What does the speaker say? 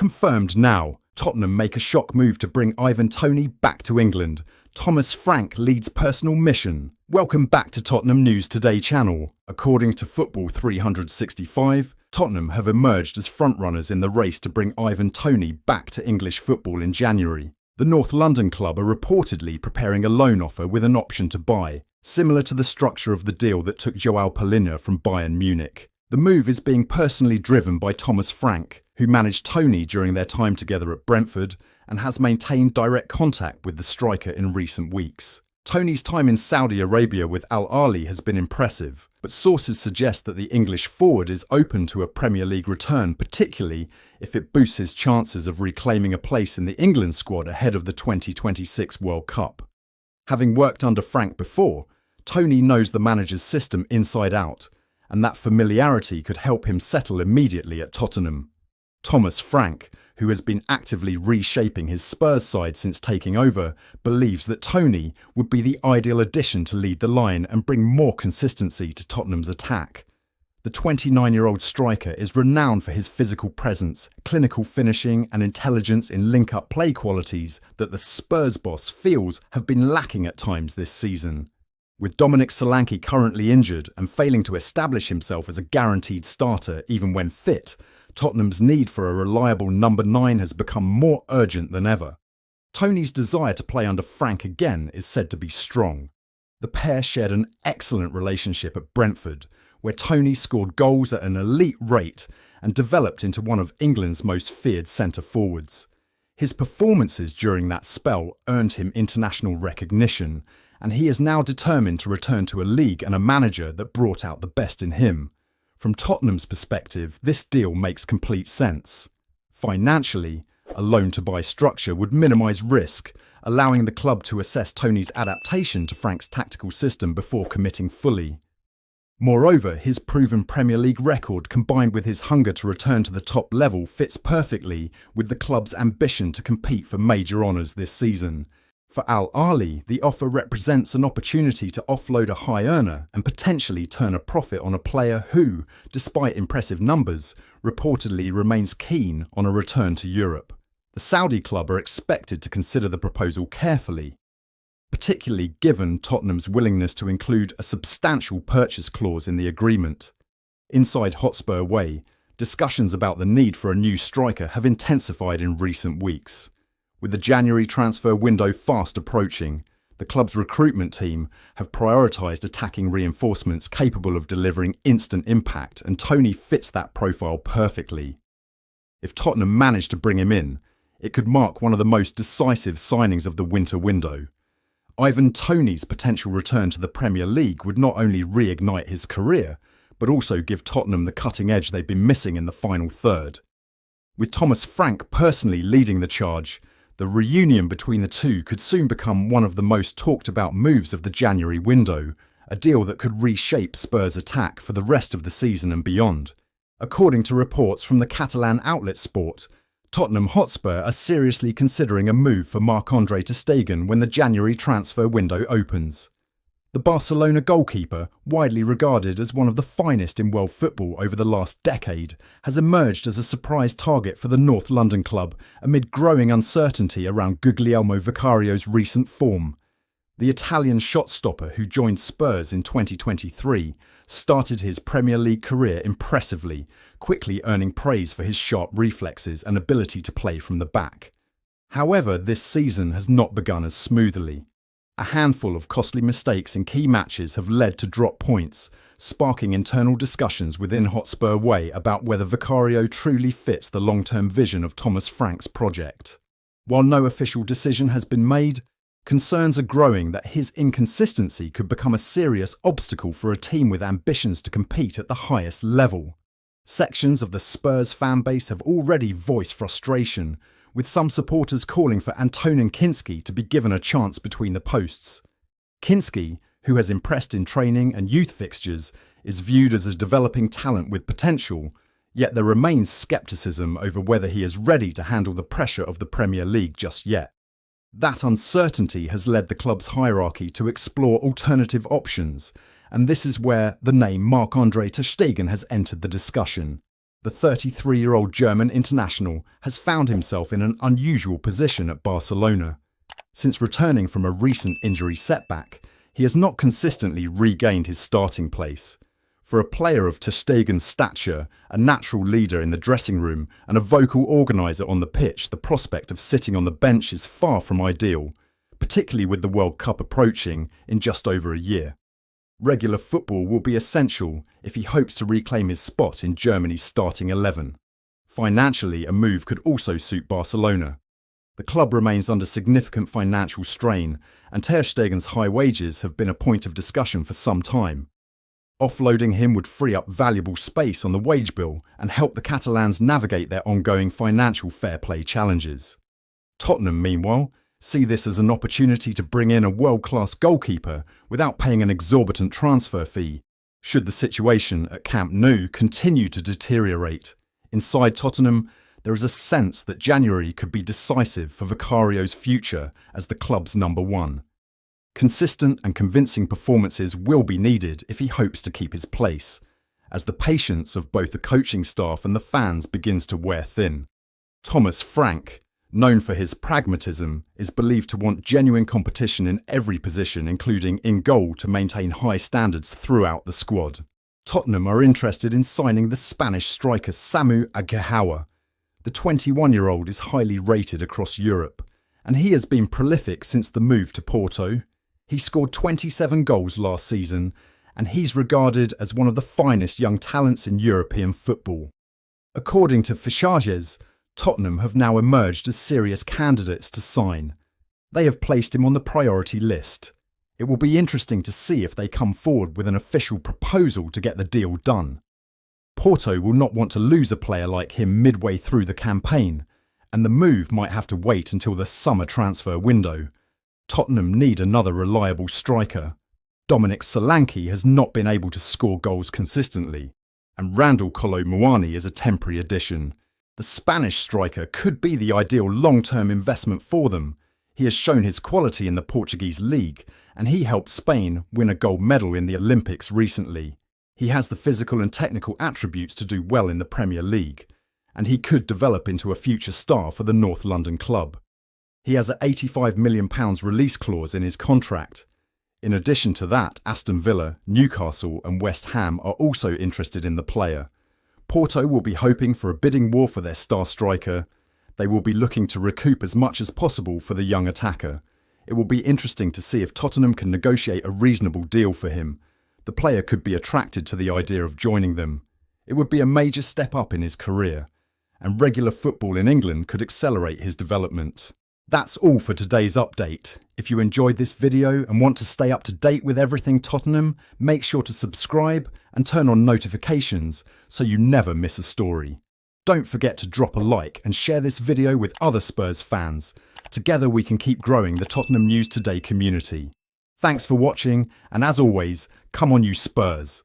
Confirmed now. Tottenham make a shock move to bring Ivan Toney back to England. Thomas Frank leads personal mission. Welcome back to Tottenham News Today channel. According to Football 365, Tottenham have emerged as frontrunners in the race to bring Ivan Toney back to English football in January. The North London club are reportedly preparing a loan offer with an option to buy, similar to the structure of the deal that took João Palhinha from Bayern Munich. The move is being personally driven by Thomas Frank, who managed Toney during their time together at Brentford and has maintained direct contact with the striker in recent weeks. Toney's time in Saudi Arabia with Al-Ahli has been impressive, but sources suggest that the English forward is open to a Premier League return, particularly if it boosts his chances of reclaiming a place in the England squad ahead of the 2026 World Cup. Having worked under Frank before, Toney knows the manager's system inside out, and that familiarity could help him settle immediately at Tottenham. Thomas Frank, who has been actively reshaping his Spurs side since taking over, believes that Toney would be the ideal addition to lead the line and bring more consistency to Tottenham's attack. The 29-year-old striker is renowned for his physical presence, clinical finishing and intelligence in link-up play qualities that the Spurs boss feels have been lacking at times this season. With Dominic Solanke currently injured and failing to establish himself as a guaranteed starter even when fit, Tottenham's need for a reliable number 9 has become more urgent than ever. Toney's desire to play under Frank again is said to be strong. The pair shared an excellent relationship at Brentford, where Toney scored goals at an elite rate and developed into one of England's most feared centre-forwards. His performances during that spell earned him international recognition, and he is now determined to return to a league and a manager that brought out the best in him. From Tottenham's perspective, this deal makes complete sense. Financially, a loan-to-buy structure would minimise risk, allowing the club to assess Toney's adaptation to Frank's tactical system before committing fully. Moreover, his proven Premier League record combined with his hunger to return to the top level fits perfectly with the club's ambition to compete for major honours this season. For Al-Ahli, the offer represents an opportunity to offload a high earner and potentially turn a profit on a player who, despite impressive numbers, reportedly remains keen on a return to Europe. The Saudi club are expected to consider the proposal carefully, particularly given Tottenham's willingness to include a substantial purchase clause in the agreement. Inside Hotspur Way, discussions about the need for a new striker have intensified in recent weeks. With the January transfer window fast approaching, the club's recruitment team have prioritised attacking reinforcements capable of delivering instant impact, and Toney fits that profile perfectly. If Tottenham manage to bring him in, it could mark one of the most decisive signings of the winter window. Ivan Toney's potential return to the Premier League would not only reignite his career, but also give Tottenham the cutting edge they've been missing in the final third. With Thomas Frank personally leading the charge, the reunion between the two could soon become one of the most talked about moves of the January window, a deal that could reshape Spurs' attack for the rest of the season and beyond. According to reports from the Catalan outlet Sport, Tottenham Hotspur are seriously considering a move for Marc-Andre Ter Stegen when the January transfer window opens. The Barcelona goalkeeper, widely regarded as one of the finest in world football over the last decade, has emerged as a surprise target for the North London club amid growing uncertainty around Guglielmo Vicario's recent form. The Italian shot-stopper who joined Spurs in 2023 started his Premier League career impressively, quickly earning praise for his sharp reflexes and ability to play from the back. However, this season has not begun as smoothly. A handful of costly mistakes in key matches have led to drop points, sparking internal discussions within Hotspur Way about whether Vicario truly fits the long-term vision of Thomas Frank's project. While no official decision has been made, concerns are growing that his inconsistency could become a serious obstacle for a team with ambitions to compete at the highest level. Sections of the Spurs fanbase have already voiced frustration, with some supporters calling for Antonin Kinski to be given a chance between the posts. Kinski, who has impressed in training and youth fixtures, is viewed as a developing talent with potential, yet there remains scepticism over whether he is ready to handle the pressure of the Premier League just yet. That uncertainty has led the club's hierarchy to explore alternative options, and this is where the name Marc-Andre Ter Stegen has entered the discussion. The 33-year-old German international has found himself in an unusual position at Barcelona. Since returning from a recent injury setback, he has not consistently regained his starting place. For a player of Ter Stegen's stature, a natural leader in the dressing room and a vocal organiser on the pitch, the prospect of sitting on the bench is far from ideal, particularly with the World Cup approaching in just over a year. Regular football will be essential if he hopes to reclaim his spot in Germany's starting 11. Financially, a move could also suit Barcelona. The club remains under significant financial strain, and Ter Stegen's high wages have been a point of discussion for some time. Offloading him would free up valuable space on the wage bill and help the Catalans navigate their ongoing financial fair play challenges. Tottenham, meanwhile, see this as an opportunity to bring in a world-class goalkeeper without paying an exorbitant transfer fee, should the situation at Camp Nou continue to deteriorate. Inside Tottenham, there is a sense that January could be decisive for Vicario's future as the club's number one. Consistent and convincing performances will be needed if he hopes to keep his place, as the patience of both the coaching staff and the fans begins to wear thin. Thomas Frank, known for his pragmatism, is believed to want genuine competition in every position, including in goal, to maintain high standards throughout the squad. Tottenham are interested in signing the Spanish striker Samu Aguilar. The 21-year-old is highly rated across Europe, and he has been prolific since the move to Porto. He scored 27 goals last season, and he's regarded as one of the finest young talents in European football. According to Fichajes, Tottenham have now emerged as serious candidates to sign. They have placed him on the priority list. It will be interesting to see if they come forward with an official proposal to get the deal done. Porto will not want to lose a player like him midway through the campaign, and the move might have to wait until the summer transfer window. Tottenham need another reliable striker. Dominic Solanke has not been able to score goals consistently, and Randal Kolo Muani is a temporary addition. The Spanish striker could be the ideal long-term investment for them. He has shown his quality in the Portuguese league, and he helped Spain win a gold medal in the Olympics recently. He has the physical and technical attributes to do well in the Premier League, and he could develop into a future star for the North London club. He has an £85 million release clause in his contract. In addition to that, Aston Villa, Newcastle and West Ham are also interested in the player. Porto will be hoping for a bidding war for their star striker. They will be looking to recoup as much as possible for the young attacker. It will be interesting to see if Tottenham can negotiate a reasonable deal for him. The player could be attracted to the idea of joining them. It would be a major step up in his career, and regular football in England could accelerate his development. That's all for today's update. If you enjoyed this video and want to stay up to date with everything Tottenham, make sure to subscribe and turn on notifications so you never miss a story. Don't forget to drop a like and share this video with other Spurs fans. Together we can keep growing the Tottenham News Today community. Thanks for watching, and as always, come on you Spurs!